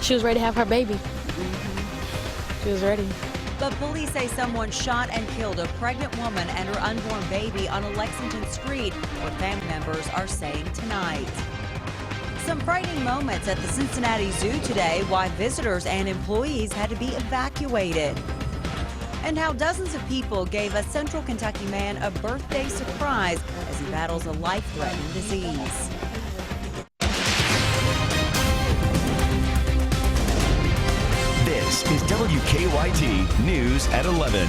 She was ready to have her baby. She was ready. But police say someone shot and killed a pregnant woman and her unborn baby on a Lexington street, what family members are saying tonight. Some frightening moments at the Cincinnati Zoo today, why visitors and employees had to be evacuated. And how dozens of people gave a Central Kentucky man a birthday surprise as he battles a life-threatening disease. This is WKYT News at 11.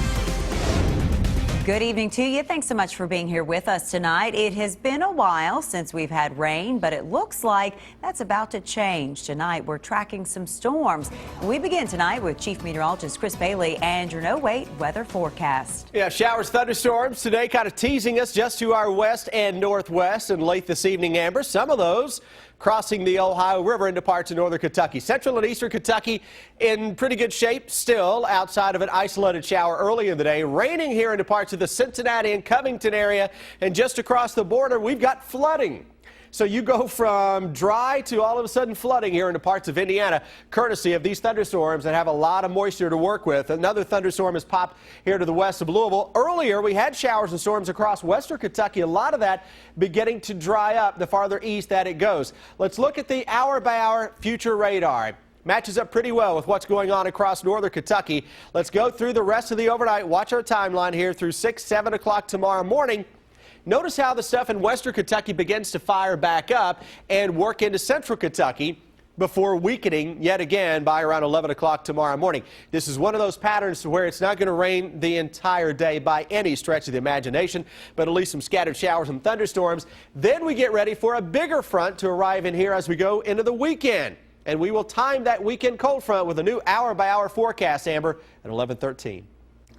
Good evening to you. Thanks so much for being here with us tonight. It has been a while since we've had rain, but it looks like that's about to change. Tonight, we're tracking some storms. We begin tonight with Chief Meteorologist Chris Bailey and your no-wait weather forecast. Yeah, showers, thunderstorms today kind of teasing us just to our west and northwest, and late this evening, Amber, some of those crossing the Ohio River into parts of northern Kentucky. Central and eastern Kentucky in pretty good shape still, outside of an isolated shower early in the day. Raining here into parts of the Cincinnati and Covington area, and just across the border we've got flooding. So you go from dry to all of a sudden flooding here into parts of Indiana, courtesy of these thunderstorms that have a lot of moisture to work with. Another thunderstorm has popped here to the west of Louisville. Earlier, we had showers and storms across western Kentucky. A lot of that beginning to dry up the farther east that it goes. Let's look at the hour-by-hour future radar. Matches up pretty well with what's going on across northern Kentucky. Let's go through the rest of the overnight. Watch our timeline here through 6, 7 o'clock tomorrow morning. Notice how the stuff in western Kentucky begins to fire back up and work into central Kentucky before weakening yet again by around 11 o'clock tomorrow morning. This is one of those patterns where it's not going to rain the entire day by any stretch of the imagination, but at least some scattered showers and thunderstorms. Then we get ready for a bigger front to arrive in here as we go into the weekend. And we will time that weekend cold front with a new hour-by-hour forecast, Amber, at 11:13.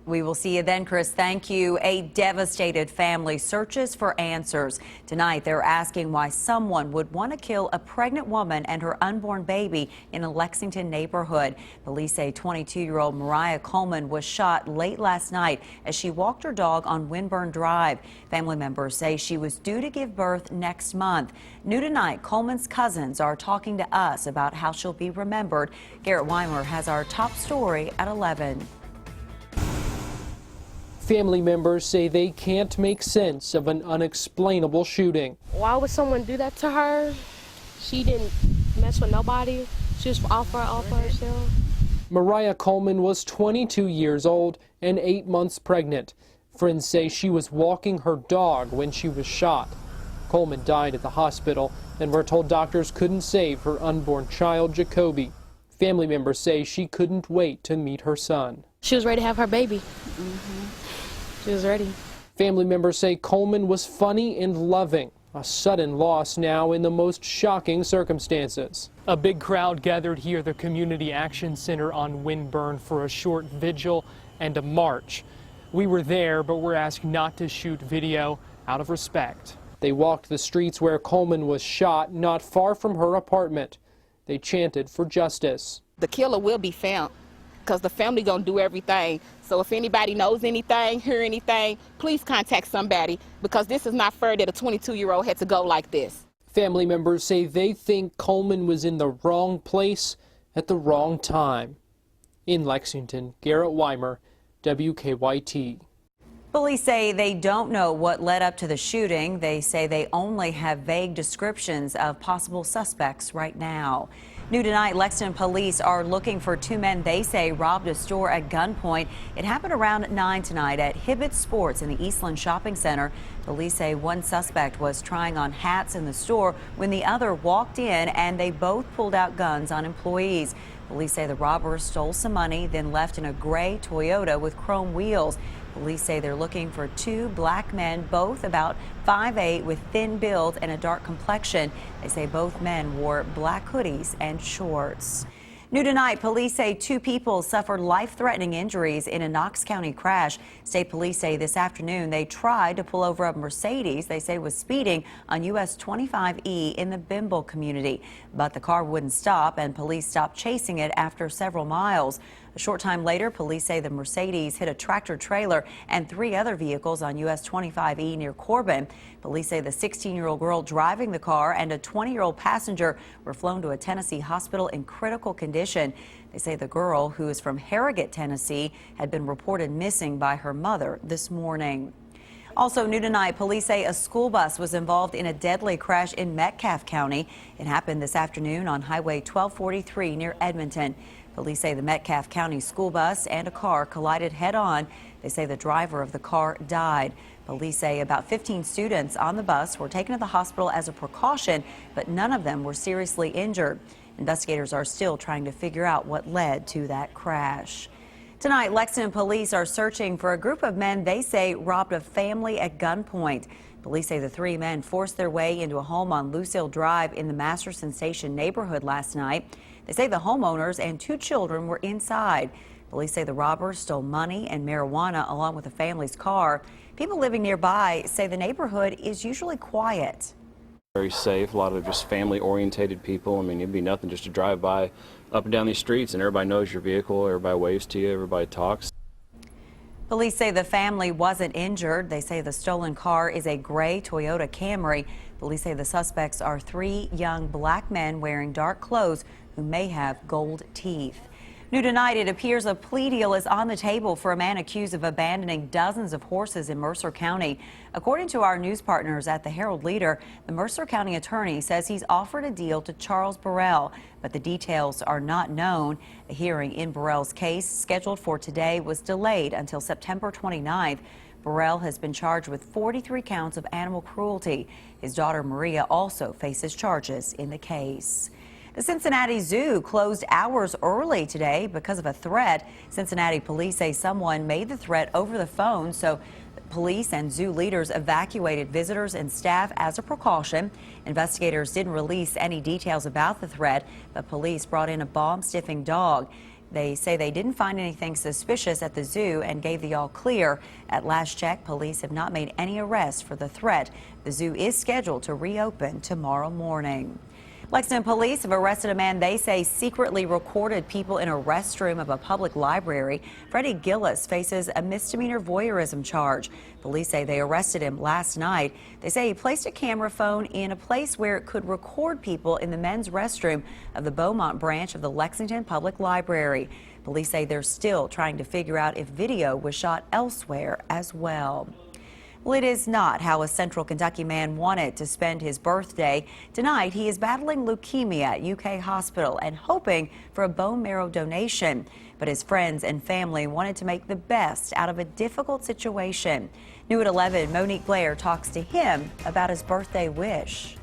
We will see you then, Chris. Thank you. A devastated family searches for answers. Tonight, they're asking why someone would want to kill a pregnant woman and her unborn baby in a Lexington neighborhood. Police say 22-year-old Mariah Coleman was shot late last night as she walked her dog on Winburn Drive. Family members say she was due to give birth next month. New tonight, Coleman's cousins are talking to us about how she'll be remembered. Garrett Weimer has our top story at 11. Family members say they can't make sense of an unexplainable shooting. Why would someone do that to her? She didn't mess with nobody. She was all for herself. Mariah Coleman was 22 years old and 8 months pregnant. Friends say she was walking her dog when she was shot. Coleman died at the hospital and we're told doctors couldn't save her unborn child, Jacoby. Family members say she couldn't wait to meet her son. She was ready to have her baby. She was ready. Family members say Coleman was funny and loving. A sudden loss now in the most shocking circumstances. A big crowd gathered here at the Community Action Center on Winburn for a short vigil and a march. We were there, but were asked not to shoot video out of respect. They walked the streets where Coleman was shot, not far from her apartment. They chanted for justice. The killer will be found, because the family gonna do everything. So if anybody knows anything, hear anything, please contact somebody, because this is not fair that a 22-year-old had to go like this. Family members say they think Coleman was in the wrong place at the wrong time. In Lexington, Garrett Weimer, WKYT. Police say they don't know what led up to the shooting. They say they only have vague descriptions of possible suspects right now. New tonight, Lexington police are looking for two men they say robbed a store at gunpoint. It happened around 9 tonight at Hibbett Sports in the Eastland Shopping Center. Police say one suspect was trying on hats in the store when the other walked in and they both pulled out guns on employees. Police say the robbers stole some money, then left in a gray Toyota with chrome wheels. Police say they're looking for two black men, both about 5'8", with thin build and a dark complexion. They say both men wore black hoodies and shorts. New tonight, police say two people suffered life-threatening injuries in a Knox County crash. State police say this afternoon they tried to pull over a Mercedes they say was speeding on US 25E in the Bimble community. But the car wouldn't stop and police stopped chasing it after several miles. A short time later, police say the Mercedes hit a tractor trailer and 3 other vehicles on US 25E near Corbin. Police say the 16-year-old girl driving the car and a 20-year-old passenger were flown to a Tennessee hospital in critical condition. They say the girl, who is from Harrogate, Tennessee, had been reported missing by her mother this morning. Also new tonight, police say a school bus was involved in a deadly crash in Metcalfe County. It happened this afternoon on Highway 1243 near Edmonton. Police say the Metcalfe County school bus and a car collided head-on. They say the driver of the car died. Police say about 15 students on the bus were taken to the hospital as a precaution, but none of them were seriously injured. Investigators are still trying to figure out what led to that crash. Tonight, Lexington police are searching for a group of men they say robbed a family at gunpoint. Police say the 3 men forced their way into a home on Lucille Drive in the Masterson Station neighborhood last night. They say the homeowners and 2 children were inside. Police say the robbers stole money and marijuana along with the family's car. People living nearby say the neighborhood is usually quiet. Very safe, a lot of just family-orientated people. I mean, it'd be nothing just to drive by up and down these streets and everybody knows your vehicle, everybody waves to you, everybody talks. Police say the family wasn't injured. They say the stolen car is a gray Toyota Camry. Police say the suspects are 3 young black men wearing dark clothes who may have gold teeth. New tonight, it appears a plea deal is on the table for a man accused of abandoning dozens of horses in Mercer County. According to our news partners at the Herald Leader, the Mercer County attorney says he's offered a deal to Charles Burrell, but the details are not known. A hearing in Burrell's case, scheduled for today, was delayed until September 29th. Burrell has been charged with 43 counts of animal cruelty. His daughter Maria also faces charges in the case. The Cincinnati Zoo closed hours early today because of a threat. Cincinnati police say someone made the threat over the phone, so police and zoo leaders evacuated visitors and staff as a precaution. Investigators didn't release any details about the threat, but police brought in a bomb-sniffing dog. They say they didn't find anything suspicious at the zoo and gave the all clear. At last check, police have not made any arrests for the threat. The zoo is scheduled to reopen tomorrow morning. Lexington police have arrested a man they say secretly recorded people in a restroom of a public library. Freddie Gillis faces a misdemeanor voyeurism charge. Police say they arrested him last night. They say he placed a camera phone in a place where it could record people in the men's restroom of the Beaumont branch of the Lexington Public Library. Police say they're still trying to figure out if video was shot elsewhere as well. Well, it is not how a Central Kentucky man wanted to spend his birthday. Tonight, he is battling leukemia at UK Hospital and hoping for a bone marrow donation. But his friends and family wanted to make the best out of a difficult situation. New at 11, Monique Blair talks to him about his birthday wish.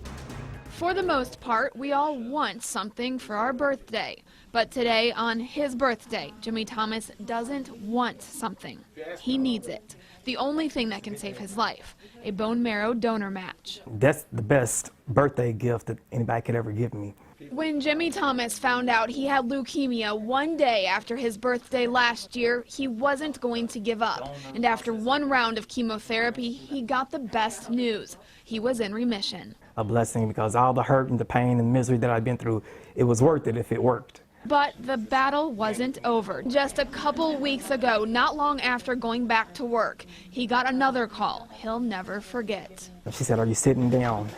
For the most part, we all want something for our birthday. But today, on his birthday, Jimmy Thomas doesn't want something. He needs it. The only thing that can save his life, a bone marrow donor match. That's the best birthday gift that anybody could ever give me. When Jimmy Thomas found out he had leukemia one day after his birthday last year, he wasn't going to give up. And after 1 round of chemotherapy, he got the best news. He was in remission. A blessing, because all the hurt and the pain and misery that I've been through, it was worth it if it worked. But the battle wasn't over. Just a couple weeks ago, not long after going back to work, he got another call he'll never forget. She said, "Are you sitting down?"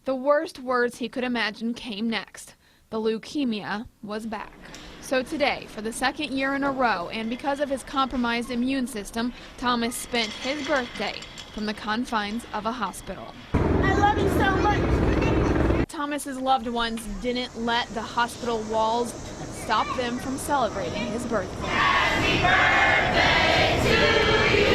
The worst words he could imagine came next. The leukemia was back. So today, for the 2nd year in a row, and because of his compromised immune system, Thomas spent his birthday from the confines of a hospital. I love you so much. Thomas's loved ones didn't let the hospital walls stop them from celebrating his birthday. Happy birthday to you.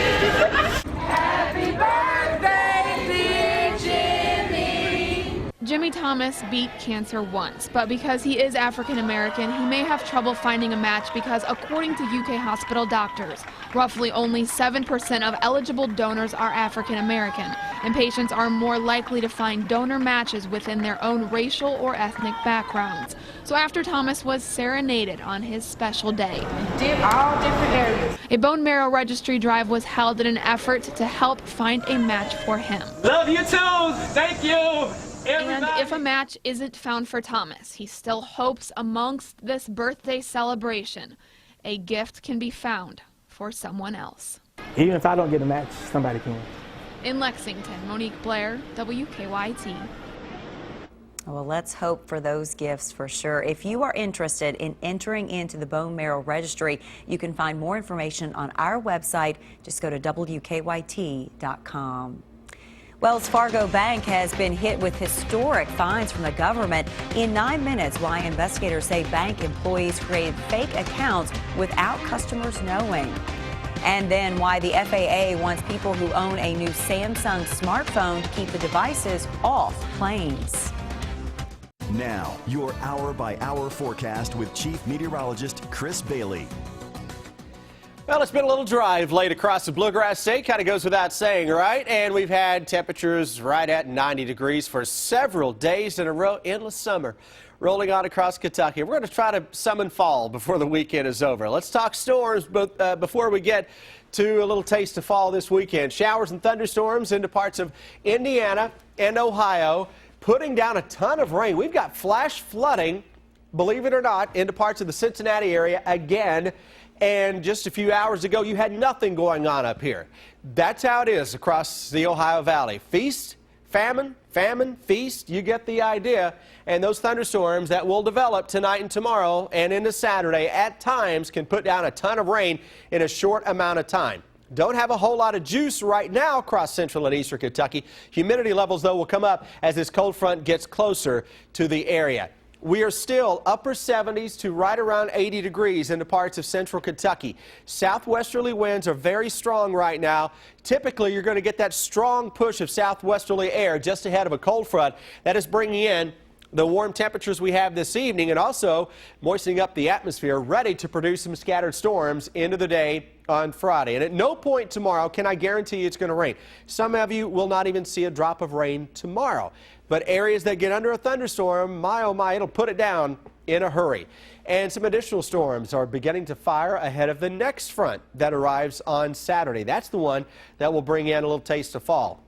Happy birthday, dear Jimmy. Jimmy Thomas beat cancer once, but because he is African American, he may have trouble finding a match because, according to UK hospital doctors, roughly only 7% of eligible donors are African American, and patients are more likely to find donor matches within their own racial or ethnic backgrounds. So after Thomas was serenaded on his special day, Did all different areas. a bone marrow registry drive was held in an effort to help find a match for him. Love you too. Thank you. And if a match isn't found for Thomas, he still hopes amongst this birthday celebration, a gift can be found for someone else. Even if I don't get a match, somebody can. In Lexington, Monique Blair, WKYT. Well, let's hope for those gifts for sure. If you are interested in entering into the bone marrow registry, you can find more information on our website. Just go to WKYT.com. Wells Fargo Bank has been hit with historic fines from the government. In 9 minutes, why investigators say bank employees created fake accounts without customers knowing. And then why the FAA wants people who own a new Samsung smartphone to keep the devices off planes. Now, your hour-by-hour forecast with Chief Meteorologist Chris Bailey. Well, it's been a little dry of late across the Bluegrass State. Kind of goes without saying, right? And we've had temperatures right at 90 degrees for several days in a row. Endless summer rolling on across Kentucky. We're going to try to summon fall before the weekend is over. Let's talk storms, but before we get to a little taste of fall this weekend. Showers and thunderstorms into parts of Indiana and Ohio, putting down a ton of rain. We've got flash flooding, believe it or not, into parts of the Cincinnati area again. And just a few hours ago, you had nothing going on up here. That's how it is across the Ohio Valley. Feast, famine, famine, feast. You get the idea. And those thunderstorms that will develop tonight and tomorrow and into Saturday at times can put down a ton of rain in a short amount of time. Don't have a whole lot of juice right now across central and eastern Kentucky. Humidity levels, though, will come up as this cold front gets closer to the area. We are still upper 70s to right around 80 degrees into parts of central Kentucky. Southwesterly winds are very strong right now. Typically, you're going to get that strong push of southwesterly air just ahead of a cold front that is bringing in the warm temperatures we have this evening and also moistening up the atmosphere, ready to produce some scattered storms into the day on Friday. And at no point tomorrow can I guarantee you it's going to rain. Some of you will not even see a drop of rain tomorrow. But areas that get under a thunderstorm, my oh my, it'll put it down in a hurry. And some additional storms are beginning to fire ahead of the next front that arrives on Saturday. That's the one that will bring in a little taste of fall.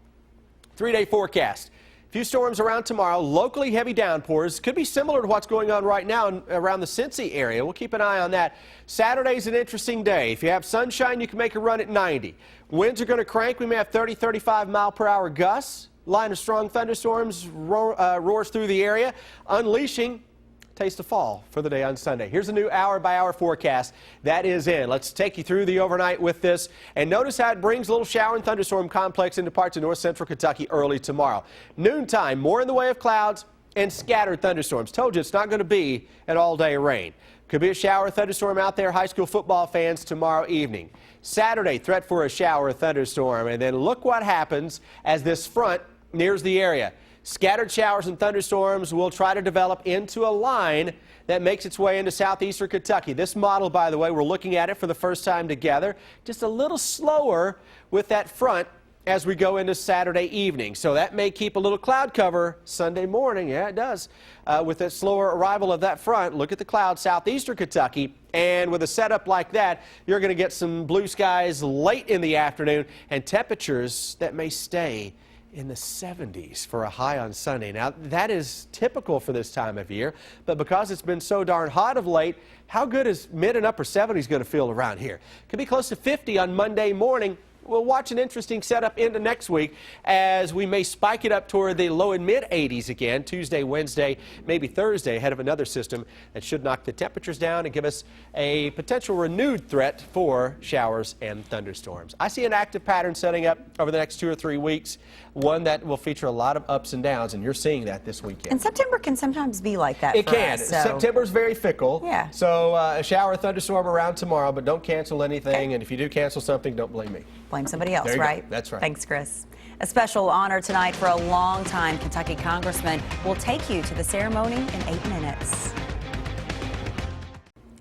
3-day forecast. Few storms around tomorrow, locally heavy downpours. Could be similar to what's going on right now around the Cincy area. We'll keep an eye on that. Saturday's an interesting day. If you have sunshine, you can make a run at 90. Winds are going to crank. We may have 30, 35 mile per hour gusts. Line of strong thunderstorms roars through the area, unleashing taste of fall for the day on Sunday. Here's a new hour-by-hour forecast that is in. Let's take you through the overnight with this. And notice how it brings a little shower and thunderstorm complex into parts of north central Kentucky early tomorrow. Noontime, more in the way of clouds and scattered thunderstorms. Told you it's not going to be an all-day rain. Could be a shower or thunderstorm out there, high school football fans, tomorrow evening. Saturday, threat for a shower or thunderstorm. And then look what happens as this front nears the area. Scattered showers and thunderstorms will try to develop into a line that makes its way into southeastern Kentucky. This model, by the way, we're looking at it for the first time together. Just a little slower with that front as we go into Saturday evening. So that may keep a little cloud cover Sunday morning. Yeah, it does. With that slower arrival of that front, look at the clouds southeastern Kentucky. And with a setup like that, you're going to get some blue skies late in the afternoon and temperatures that may stay in the 70s for a high on Sunday. Now, that is typical for this time of year, but because it's been so darn hot of late, how good is mid and upper 70s going to feel around here? Could be close to 50 on Monday morning. We'll watch an interesting setup into next week as we may spike it up toward the low and mid 80s again Tuesday, Wednesday, maybe Thursday ahead of another system that should knock the temperatures down and give us a potential renewed threat for showers and thunderstorms. I see an active pattern setting up over the next 2 or 3 weeks, one that will feature a lot of ups and downs, and you're seeing that this weekend. And September can sometimes be like that. It for can. us, so. September's very fickle. Yeah. So a shower or thunderstorm around tomorrow, but don't cancel anything. Okay. And if you do cancel something, don't blame me. Blame somebody else, right? Go. That's right. Thanks, Chris. A special honor tonight for a longtime Kentucky congressman. We'll take you to the ceremony in 8 minutes.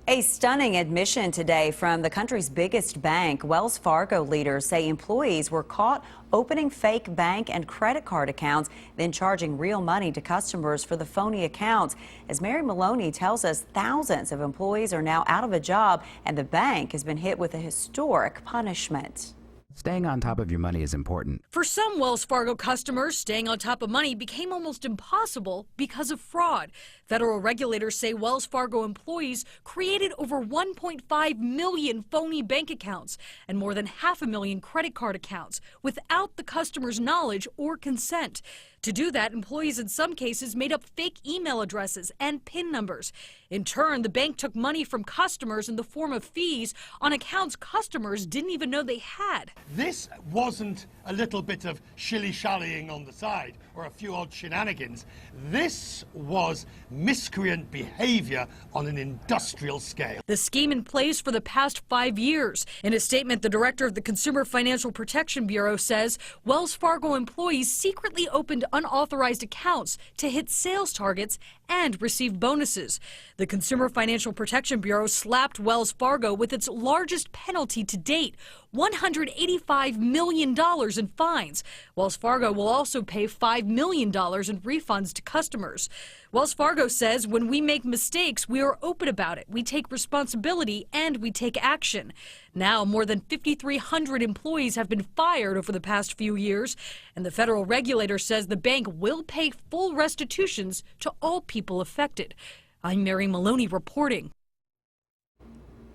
A stunning admission today from the country's biggest bank. Wells Fargo leaders say employees were caught opening fake bank and credit card accounts, then charging real money to customers for the phony accounts. As Mary Maloney tells us, thousands of employees are now out of a job, and the bank has been hit with a historic punishment. Staying on top of your money is important. For some Wells Fargo customers, staying on top of money became almost impossible because of fraud. Federal regulators say Wells Fargo employees created over 1.5 million phony bank accounts and more than 500,000 credit card accounts without the customer's knowledge or consent. To do that, employees in some cases made up fake email addresses and PIN numbers. In turn, the bank took money from customers in the form of fees on accounts customers didn't even know they had. This wasn't a little bit of shilly-shallying on the side or a few odd shenanigans. This was miscreant behavior on an industrial scale. The scheme in place for the past 5 years. In a statement, the director of the Consumer Financial Protection Bureau says Wells Fargo employees secretly opened unauthorized accounts to hit sales targets and receive bonuses. The Consumer Financial Protection Bureau slapped Wells Fargo with its largest penalty to date, $185 million in fines. Wells Fargo will also pay $5 million in refunds to customers. Wells Fargo says when we make mistakes, we are open about it. We take responsibility and we take action. Now, more than 5,300 employees have been fired over the past few years, and the federal regulator says the bank will pay full restitutions to all people affected. I'm Mary Maloney reporting.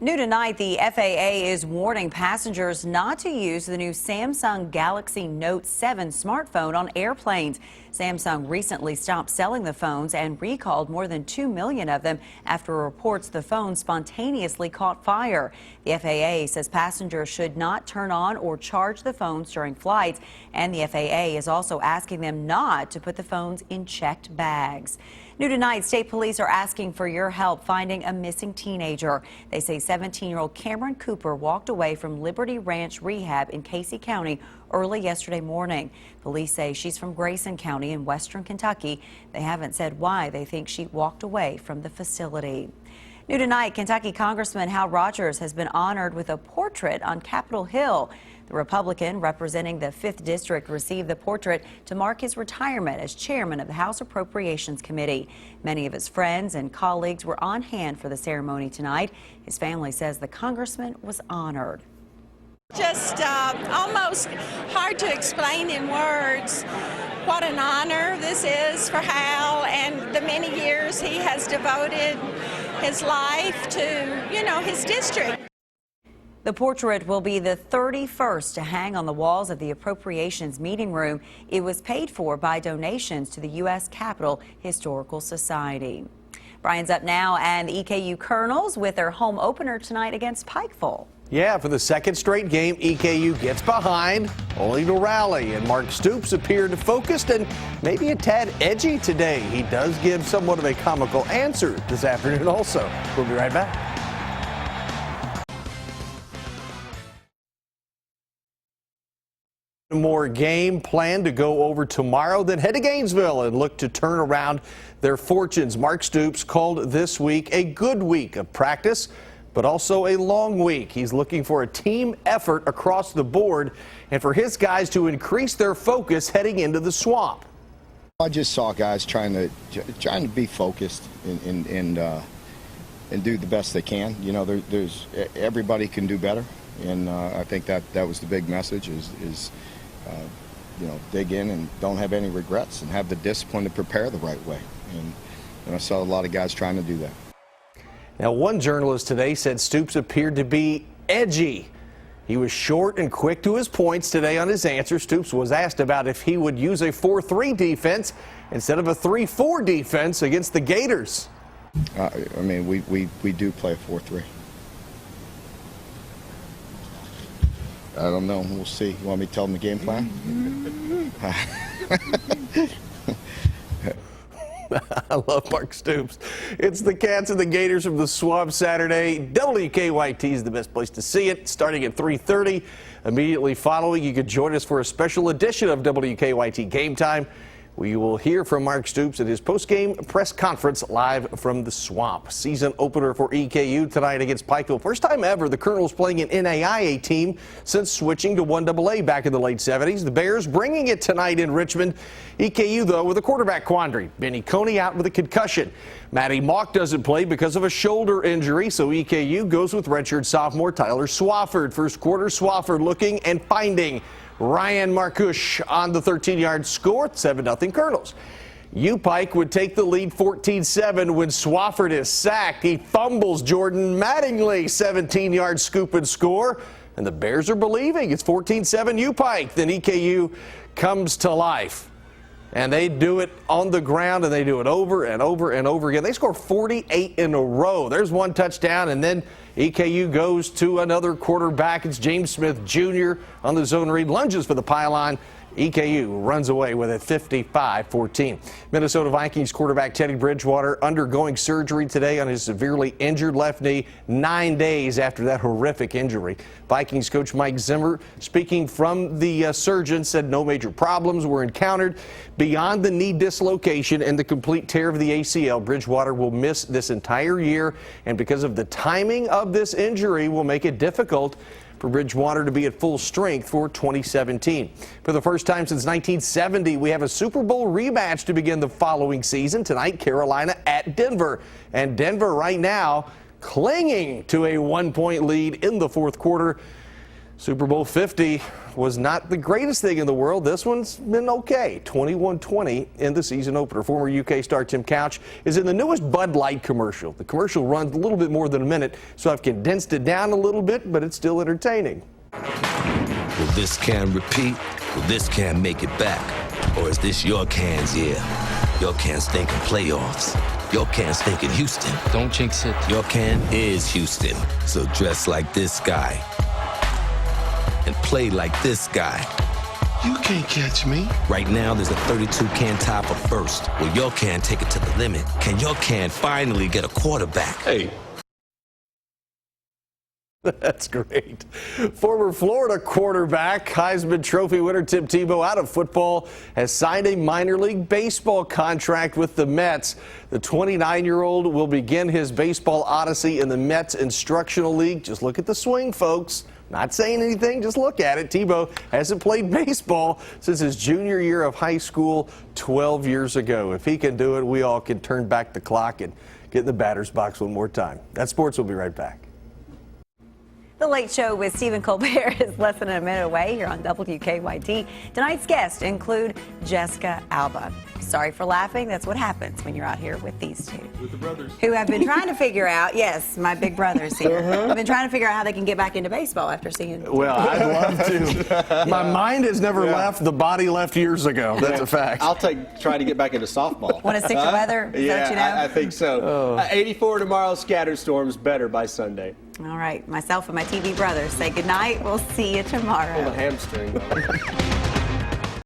New tonight, the FAA is warning passengers not to use the new Samsung Galaxy Note 7 smartphone on airplanes. Samsung recently stopped selling the phones and recalled more than 2 million of them after reports the phone spontaneously caught fire. The FAA says passengers should not turn on or charge the phones during flights, and the FAA is also asking them not to put the phones in checked bags. New tonight, state police are asking for your help finding a missing teenager. They say 17-year-old Cameron Cooper walked away from Liberty Ranch Rehab in Casey County early yesterday morning. Police say she's from Grayson County in western Kentucky. They haven't said why they think she walked away from the facility. New tonight, Kentucky Congressman Hal Rogers has been honored with a portrait on Capitol Hill. The Republican representing the 5th District received the portrait to mark his retirement as chairman of the House Appropriations Committee. Many of his friends and colleagues were on hand for the ceremony tonight. His family says the congressman was honored. Just almost hard to explain in words what an honor this is for Hal and the many years he has devoted his life to, his district. The portrait will be the 31st to hang on the walls of the Appropriations Meeting Room. It was paid for by donations to the U.S. Capitol Historical Society. Brian's up now, and the EKU Colonels with their home opener tonight against Pikeville. Yeah, for the second straight game, EKU gets behind, only to rally, and Mark Stoops appeared focused and maybe a tad edgy today. He does give somewhat of a comical answer this afternoon also. We'll be right back. More game planned to go over tomorrow, then head to Gainesville and look to turn around their fortunes. Mark Stoops called this week a good week of practice, but also a long week. He's looking for a team effort across the board and for his guys to increase their focus heading into the swamp. I just saw guys trying to be focused and do the best they can. There's everybody can do better, and I think that was the big message is dig in and don't have any regrets and have the discipline to prepare the right way. And I saw a lot of guys trying to do that. Now, one journalist today said Stoops appeared to be edgy. He was short and quick to his points today on his answer. Stoops was asked about if he would use a 4-3 defense instead of a 3-4 defense against the Gators. We do play a 4-3. I don't know. We'll see. You want me to tell them the game plan? I love Mark Stoops. It's the Cats and the Gators from the Swamp Saturday. WKYT is the best place to see it, starting at 3:30. Immediately following, you could join us for a special edition of WKYT Game Time. We will hear from Mark Stoops at his post-game press conference live from the Swamp. Season opener for EKU tonight against Pikeville. First time ever the Colonels playing an NAIA team since switching to 1AA back in the late 70s. The Bears bringing it tonight in Richmond. EKU, though, with a quarterback quandary. Benny Coney out with a concussion. Matty Mock doesn't play because of a shoulder injury, so EKU goes with redshirt sophomore Tyler Swafford. First quarter, Swafford looking and finding Ryan Marcush on the 13-yard score, 7-0 Colonels. U-Pike would take the lead 14-7 when Swafford is sacked. He fumbles Jordan Mattingly, 17-yard scoop and score. And the Bears are believing it's 14-7 U-Pike. Then EKU comes to life. And they do it on the ground, and they do it over and over and over again. They score 48 in a row. There's one touchdown, and then EKU goes to another quarterback. It's James Smith Jr. on the zone read, lunges for the pylon. EKU runs away with it 55-14. Minnesota Vikings quarterback Teddy Bridgewater undergoing surgery today on his severely injured left knee 9 days after that horrific injury. Vikings coach Mike Zimmer, speaking from the surgeon, said no major problems were encountered beyond the knee dislocation and the complete tear of the ACL. Bridgewater will miss this entire year, and because of the timing of this injury will make it difficult for Bridgewater to be at full strength for 2017. For the first time since 1970, we have a Super Bowl rematch to begin the following season. Tonight, Carolina at Denver. And Denver right now clinging to a 1-point lead in the fourth quarter. Super Bowl 50 was not the greatest thing in the world. This one's been okay. 21-20 in the season opener. Former UK star Tim Couch is in the newest Bud Light commercial. The commercial runs a little bit more than a minute, so I've condensed it down a little bit, but it's still entertaining. Will this can repeat? Will this can make it back? Or is this your can's year? Your can's thinking playoffs. Your can's thinking Houston. Don't jinx it. Your can is Houston. So dress like this guy and play like this guy. You can't catch me. Right now, there's a 32 can tie for first. Will your can take it to the limit? Can your can finally get a quarterback? Hey. That's great. Former Florida quarterback, Heisman Trophy winner Tim Tebow out of football has signed a minor league baseball contract with the Mets. The 29-year-old will begin his baseball odyssey in the Mets Instructional League. Just look at the swing, folks. Not saying anything, just look at it. Tebow hasn't played baseball since his junior year of high school 12 years ago. If he can do it, we all can turn back the clock and get in the batter's box one more time. That's sports. We'll be right back. The Late Show with Stephen Colbert is less than a minute away here on WKYT. Tonight's guests include Jessica Alba. Sorry for laughing. That's what happens when you're out here with these two. With the brothers. Who have been trying to figure out, yes, my big brothers here, have been trying to figure out how they can get back into baseball after seeing. Well, I'd love to. My mind has never left. The body left years ago. That's a fact. I'll try to get back into softball. Want to stick to weather? Is that what you know? I think so. 84 tomorrow, scattered storms, better by Sunday. All right, myself and my TV brothers say goodnight. We'll see you tomorrow. Pull the hamstring.